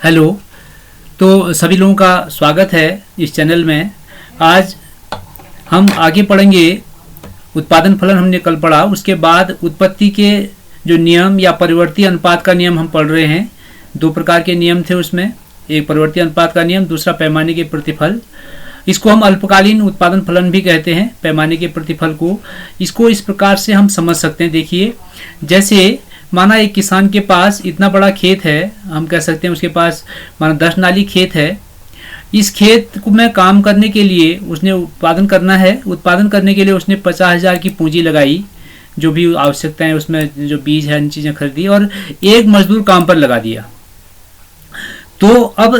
Hello. तो सभी लोगों का स्वागत है इस चैनल में। आज हम आगे पढ़ेंगे। उत्पादन फलन हमने कल पढ़ा, उसके बाद उत्पत्ति के जो नियम या परिवर्ती अनुपात का नियम हम पढ़ रहे हैं। दो प्रकार के नियम थे उसमें, एक परिवर्ती अनुपात का नियम, दूसरा पैमाने के प्रतिफल। इसको हम अल्पकालीन उत्पादन फलन भी कहते हैं, पैमाने के प्रतिफल को। इसको इस प्रकार से हम समझ सकते हैं। देखिए, जैसे माना एक किसान के पास इतना बड़ा खेत है, हम कह सकते हैं उसके पास माना 10 नाली खेत है। इस खेत को में काम करने के लिए उसने उत्पादन करना है। उत्पादन करने के लिए उसने 50,000 की पूंजी लगाई, जो भी आवश्यकताएं उसमें जो बीज है, इन चीज़ें खरीदी और एक मजदूर काम पर लगा दिया। तो अब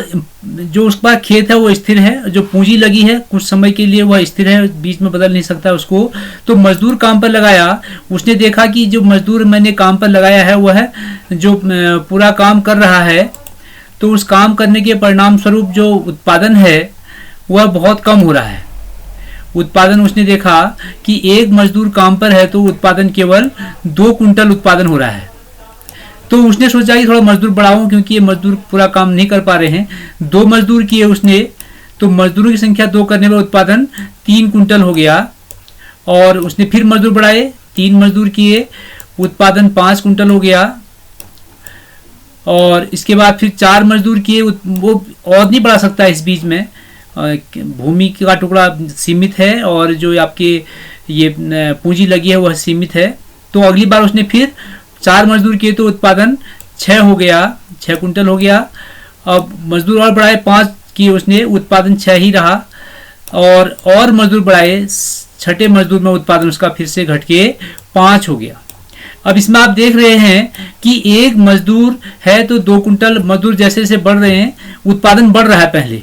जो उसके पास खेत है वो स्थिर है, जो पूंजी लगी है कुछ समय के लिए वह स्थिर है, बीच में बदल नहीं सकता उसको। तो मजदूर काम पर लगाया, उसने देखा कि जो मजदूर मैंने काम पर लगाया है वह जो पूरा काम कर रहा है, तो उस काम करने के परिणाम स्वरूप जो उत्पादन है वह बहुत कम हो रहा है। उत्पादन उसने देखा कि एक मजदूर काम पर है तो उत्पादन केवल 2 कुंटल उत्पादन हो रहा है। तो उसने सोचा कि थोड़ा मजदूर बढ़ाऊं, क्योंकि ये मजदूर पूरा काम नहीं कर पा रहे हैं। 2 मजदूर किए उसने, तो मजदूरों की संख्या 2 करने पर उत्पादन 3 कुंटल हो गया। और उसने फिर मजदूर बढ़ाए, 3 मजदूर किए, उत्पादन 5 कुंटल हो गया। और इसके बाद फिर 4 मजदूर किए, वो और नहीं बढ़ा सकता इस बीच में, भूमि का टुकड़ा सीमित है और जो आपके ये पूंजी लगी है वह सीमित है। तो अगली बार उसने फिर 4 मजदूर किए तो उत्पादन 6 हो गया, 6 कुंटल हो गया। अब मजदूर और बढ़ाए, 5 किए उसने, उत्पादन 6 ही रहा। और मजदूर बढ़ाए, 6ठे मजदूर में उत्पादन उसका फिर से घट के 5 हो गया। अब इसमें आप देख रहे हैं कि एक मजदूर है तो 2 कुंटल, मजदूर जैसे जैसे बढ़ रहे हैं उत्पादन बढ़ रहा है, पहले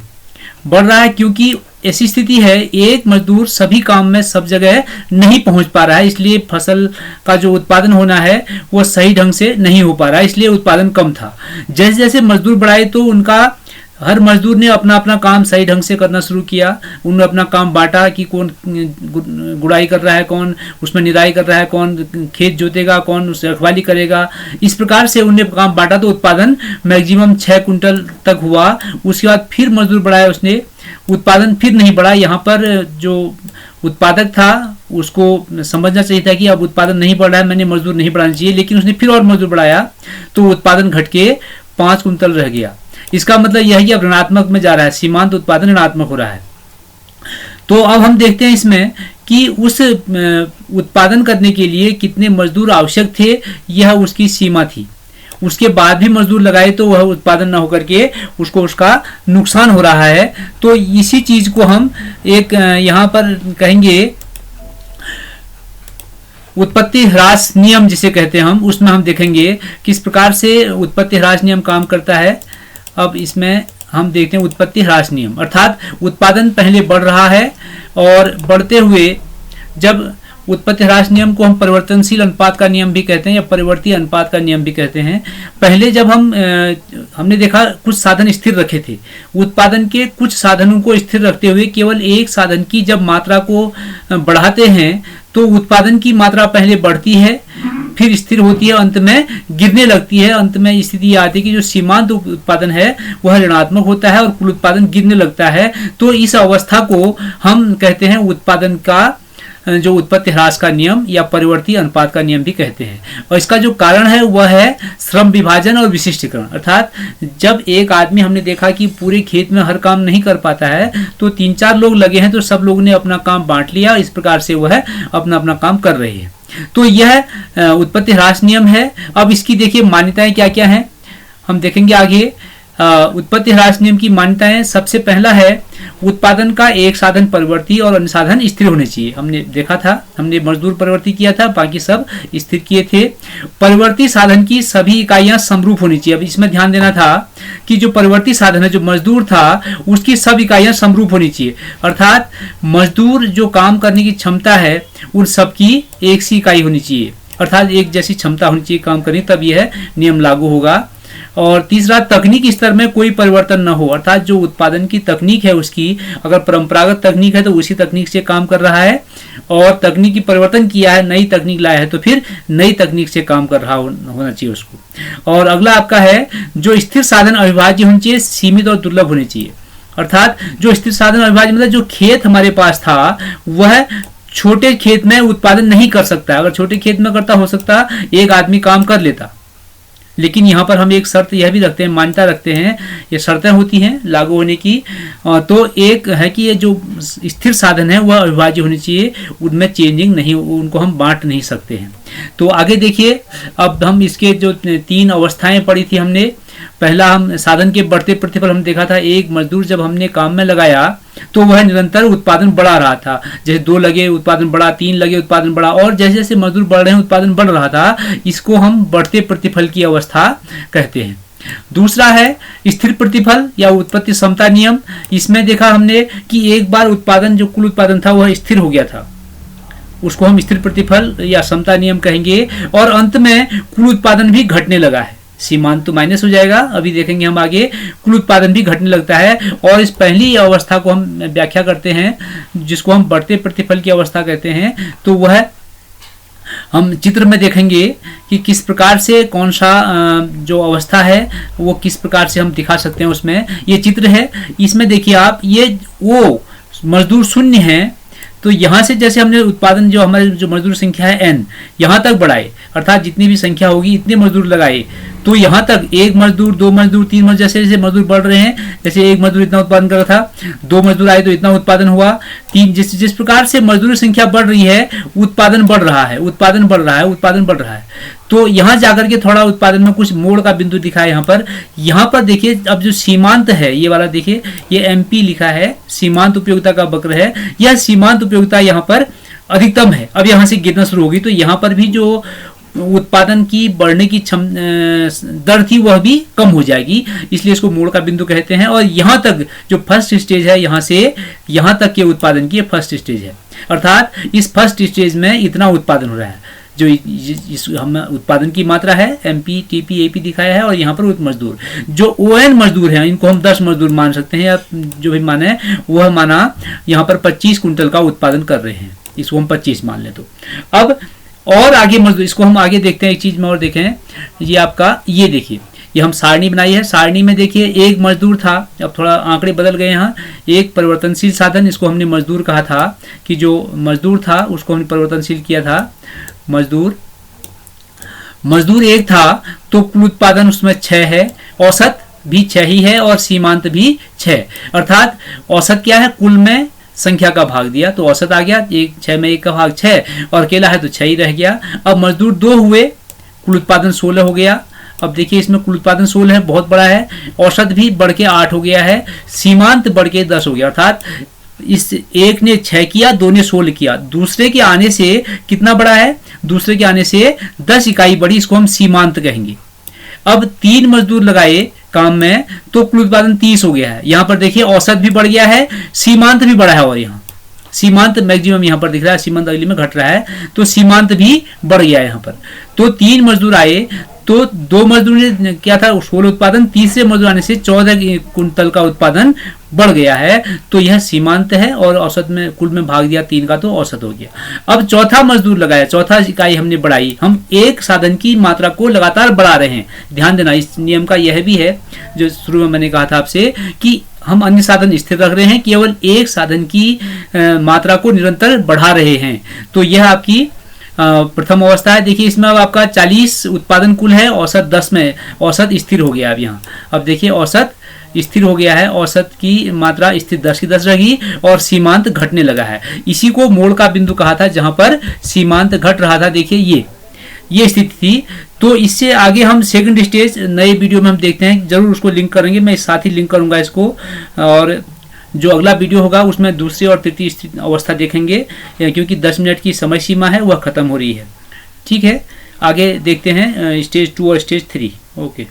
बढ़ रहा है, क्योंकि ऐसी स्थिति है एक मजदूर सभी काम में सब जगह नहीं पहुंच पा रहा है, इसलिए फसल का जो उत्पादन होना है वो सही ढंग से नहीं हो पा रहा है, इसलिए उत्पादन कम था। जैसे जैसे मजदूर बढ़ाए तो उनका हर मजदूर ने अपना अपना काम सही ढंग से करना शुरू किया। उन्होंने अपना काम बांटा कि कौन गुड़ाई कर रहा है, कौन उसमें निराई कर रहा है, कौन खेत जोतेगा, कौन उस रखवाली करेगा। इस प्रकार से उन्होंने काम बांटा तो उत्पादन मैक्सिमम 6 कुंटल तक हुआ। उसके बाद फिर मजदूर बढ़ाया उसने, उत्पादन फिर नहीं बढ़ा। यहाँ पर जो उत्पादक था उसको समझना चाहिए था कि अब उत्पादन नहीं बढ़ रहा है, मैंने मजदूर नहीं बढ़ाना चाहिए, लेकिन उसने फिर और मजदूर बढ़ाया तो उत्पादन घट के 5 कुंटल रह गया। इसका मतलब यह है कि अब ऋणात्मक में जा रहा है, सीमांत उत्पादन ऋणात्मक हो रहा है। तो अब हम देखते हैं इसमें कि उस उत्पादन करने के लिए कितने मजदूर आवश्यक थे, यह उसकी सीमा थी। उसके बाद भी मजदूर लगाए तो वह उत्पादन न होकर के उसको उसका नुकसान हो रहा है। तो इसी चीज को हम एक यहाँ पर कहेंगे उत्पत्ति ह्रास नियम जिसे कहते हैं हम, उसमें हम देखेंगे किस प्रकार से उत्पत्ति ह्रास नियम काम करता है। अब इसमें हम देखते हैं उत्पत्ति ह्रास नियम, अर्थात उत्पादन पहले बढ़ रहा है और बढ़ते हुए जब उत्पत्ति ह्रास नियम को हम परिवर्तनशील अनुपात का नियम भी कहते हैं या परिवर्ती अनुपात का नियम भी कहते हैं। पहले जब हमने देखा कुछ साधन स्थिर रखे थे, उत्पादन के कुछ साधनों को स्थिर रखते हुए केवल एक साधन की जब मात्रा को बढ़ाते हैं तो उत्पादन की मात्रा पहले बढ़ती है, फिर स्थिर होती है, अंत में गिरने लगती है। अंत में स्थिति आती है कि जो सीमांत उत्पादन है वह ऋणात्मक होता है और कुल उत्पादन गिरने लगता है। तो इस अवस्था को हम कहते हैं उत्पादन का जो उत्पत्ति ह्रास का नियम या परिवर्ती अनुपात का नियम भी कहते हैं। और इसका जो कारण है वह है श्रम विभाजन और विशिष्टीकरण। अर्थात जब एक आदमी, हमने देखा कि पूरे खेत में हर काम नहीं कर पाता है, तो 3-4 लोग लगे हैं तो सब लोगों ने अपना काम बांट लिया, इस प्रकार से वह अपना अपना काम कर रहे हैं। तो यह उत्पत्ति ह्रास नियम है। अब इसकी देखिए मान्यताएं क्या क्या हैं, हम देखेंगे आगे। उत्पत्ति ह्रास नियम की मान्यताएं, सबसे पहला है उत्पादन का एक साधन परिवर्ती और अन्य साधन स्थिर होने चाहिए। हमने देखा था, हमने मजदूर परिवर्ती किया था, बाकी सब स्थिर किए थे। परिवर्ती साधन की सभी इकाइयां समरूप होनी चाहिए। अब इसमें ध्यान देना था कि जो परिवर्ती साधन है, जो मजदूर था, उसकी सब इकाइयां समरूप होनी चाहिए। अर्थात मजदूर जो काम करने की क्षमता है उन सबकी एक सी इकाई होनी चाहिए, अर्थात एक जैसी क्षमता होनी चाहिए काम करने, तब यह नियम लागू होगा। और तीसरा, तकनीक स्तर में कोई परिवर्तन न हो, अर्थात जो उत्पादन की तकनीक है उसकी, अगर परंपरागत तकनीक है तो उसी तकनीक से काम कर रहा है, और तकनीक की परिवर्तन किया है, नई तकनीक लाया है, तो फिर नई तकनीक से काम कर रहा होना चाहिए उसको। और अगला आपका है, जो स्थिर साधन अविभाज्य होने चाहिए, सीमित और दुर्लभ होने चाहिए। अर्थात जो स्थिर साधन अविभाज्य मतलब जो खेत हमारे पास था वह छोटे खेत में उत्पादन नहीं कर सकता। अगर छोटे खेत में करता, हो सकता एक आदमी काम कर लेता, लेकिन यहाँ पर हम एक शर्त यह भी रखते हैं, मान्यता रखते हैं, ये शर्तें होती हैं लागू होने की। तो एक है कि ये जो स्थिर साधन है वह अविभाज्य होने चाहिए, उनमें चेंजिंग नहीं, उनको हम बांट नहीं सकते हैं। तो आगे देखिए, अब हम इसके जो 3 अवस्थाएं पढ़ी थी हमने, पहला हम साधन के बढ़ते प्रतिफल हम देखा था। एक मजदूर जब हमने काम में लगाया तो वह निरंतर उत्पादन बढ़ा रहा था, जैसे 2 लगे उत्पादन बढ़ा, 3 लगे उत्पादन बढ़ा, और जैसे जैसे मजदूर बढ़ रहे हैं उत्पादन बढ़ रहा था। इसको हम बढ़ते प्रतिफल की अवस्था कहते हैं। दूसरा है स्थिर प्रतिफल या उत्पत्ति समता नियम। इसमें देखा हमने कि एक बार उत्पादन, जो कुल उत्पादन था वह स्थिर हो गया था, उसको हम स्थिर प्रतिफल या समता नियम कहेंगे, और अंत में कुल उत्पादन भी घटने लगा है। सीमांत तो माइनस हो जाएगा, अभी देखेंगे हम आगे, कुल उत्पादन भी घटने लगता है। और इस पहली अवस्था को हम व्याख्या करते हैं, जिसको हम बढ़ते प्रतिफल की अवस्था कहते हैं। तो वह हम चित्र में देखेंगे कि किस प्रकार से कौन सा जो अवस्था है वो किस प्रकार से हम दिखा सकते हैं। उसमें ये चित्र है, इसमें देखिए आप, ये वो मजदूर शून्य है, तो यहाँ से जैसे हमने उत्पादन, जो हमारे जो मजदूर संख्या है n, यहाँ तक बढ़ाए, अर्थात जितनी भी संख्या होगी इतने मजदूर लगाए, तो यहाँ तक 1 मजदूर, 2 मजदूर, 3 मजदूर, जैसे जैसे मजदूर बढ़ रहे हैं, जैसे 1 मजदूर इतना उत्पादन कर रहा था, 2 मजदूर आए तो इतना उत्पादन हुआ, 3, जिस प्रकार से मजदूर संख्या बढ़ रही है उत्पादन बढ़ रहा है, उत्पादन बढ़ रहा है, उत्पादन बढ़ रहा है। तो यहाँ जाकर के थोड़ा उत्पादन में कुछ मोड़ का बिंदु दिखा है यहाँ पर देखिए, अब जो सीमांत है ये वाला देखिए, ये MP लिखा है, सीमांत उपयोगिता का वक्र है, यह सीमांत उपयोगिता यहाँ पर अधिकतम है। अब यहाँ से गिरना शुरू होगी, तो यहाँ पर भी जो उत्पादन की बढ़ने की दर थी वह भी कम हो जाएगी, इसलिए इसको मोड़ का बिंदु कहते हैं। और यहाँ तक जो फर्स्ट स्टेज है, यहाँ से यहाँ तक के उत्पादन की फर्स्ट स्टेज है, अर्थात इस फर्स्ट स्टेज में इतना उत्पादन हो रहा है। जो इस हम उत्पादन की मात्रा है MP, TP, AP दिखाया है, और यहाँ पर मजदूर, जो ON मजदूर हैं, इनको हम 10 मजदूर मान सकते हैं, या जो भी माने वह माना, यहाँ पर 25 कुंटल का उत्पादन कर रहे हैं, इसको हम 25 मान लें। तो अब और आगे मजदूर, इसको हम आगे देखते हैं, एक चीज में और देखें, ये आपका, ये देखिए, ये हम सारणी बनाई है, सारणी में देखिए एक मजदूर था, अब थोड़ा आंकड़े बदल गए यहाँ, एक परिवर्तनशील साधन, इसको हमने मजदूर कहा था, कि जो मजदूर था उसको हमने परिवर्तनशील किया था, मजदूर 1 था, तो कुल उत्पादन उसमें 6 है, औसत भी 6 ही है, और सीमांत भी 6, अर्थात औसत क्या है, कुल में संख्या का भाग दिया तो औसत आ गया, 6 में 1 का भाग 6, और अकेला है तो 6 ही रह गया। अब मजदूर 2 हुए, कुल उत्पादन 16 हो गया। अब देखिए इसमें कुल उत्पादन 16 है, बहुत बड़ा है, औसत भी बढ़ के 8 हो गया है, सीमांत बढ़ के 10 हो गया, अर्थात इस एक ने 6 किया, 2 ने 16 किया, दूसरे के आने से कितना बड़ा है, दूसरे के आने से 10 इकाई बड़ी, इसको हम सीमांत कहेंगे। अब 3 मजदूर लगाए काम में तो कुल उत्पादन 30 हो गया है। यहाँ पर देखिए औसत भी बढ़ गया है, सीमांत भी बढ़ा है, और यहाँ सीमांत मैक्सिमम यहाँ पर दिख रहा है, सीमांत अगली में घट रहा है, तो सीमांत भी बढ़ गया है यहाँ पर। तो 3 मजदूर आए तो 2 मजदूर ने क्या था, 16 उत्पादन, तीसरे मजदूर आने से 14 कुंटल का उत्पादन बढ़ गया है, तो यह सीमांत है, और औसत में कुल में भाग दिया 3 का तो औसत हो गया। अब चौथा मजदूर लगाया, चौथा इकाई हमने बढ़ाई, हम एक साधन की मात्रा को लगातार बढ़ा रहे हैं। ध्यान देना, इस नियम का यह भी है जो शुरू में मैंने कहा था आपसे, कि हम अन्य साधन स्थिर रख रहे हैं, केवल एक साधन की मात्रा को निरंतर बढ़ा रहे हैं। तो यह आपकी प्रथम अवस्था है। देखिए इसमें अब आपका 40 उत्पादन कुल है, औसत 10 में औसत स्थिर हो गया। अब यहाँ अब देखिए औसत स्थिर हो गया है, औसत की मात्रा स्थिर 10 की 10 रहेगी, और सीमांत घटने लगा है। इसी को मोड़ का बिंदु कहा था, जहां पर सीमांत घट रहा था। देखिए ये स्थिति थी। तो इससे आगे हम सेकंड स्टेज नए वीडियो में हम देखते हैं, जरूर उसको लिंक करेंगे, मैं साथ ही लिंक करूंगा इसको, और जो अगला वीडियो होगा उसमें दूसरी और तृतीय अवस्था देखेंगे, क्योंकि 10 मिनट की समय सीमा है वह खत्म हो रही है। ठीक है, आगे देखते हैं स्टेज 2 और स्टेज 3। ओके।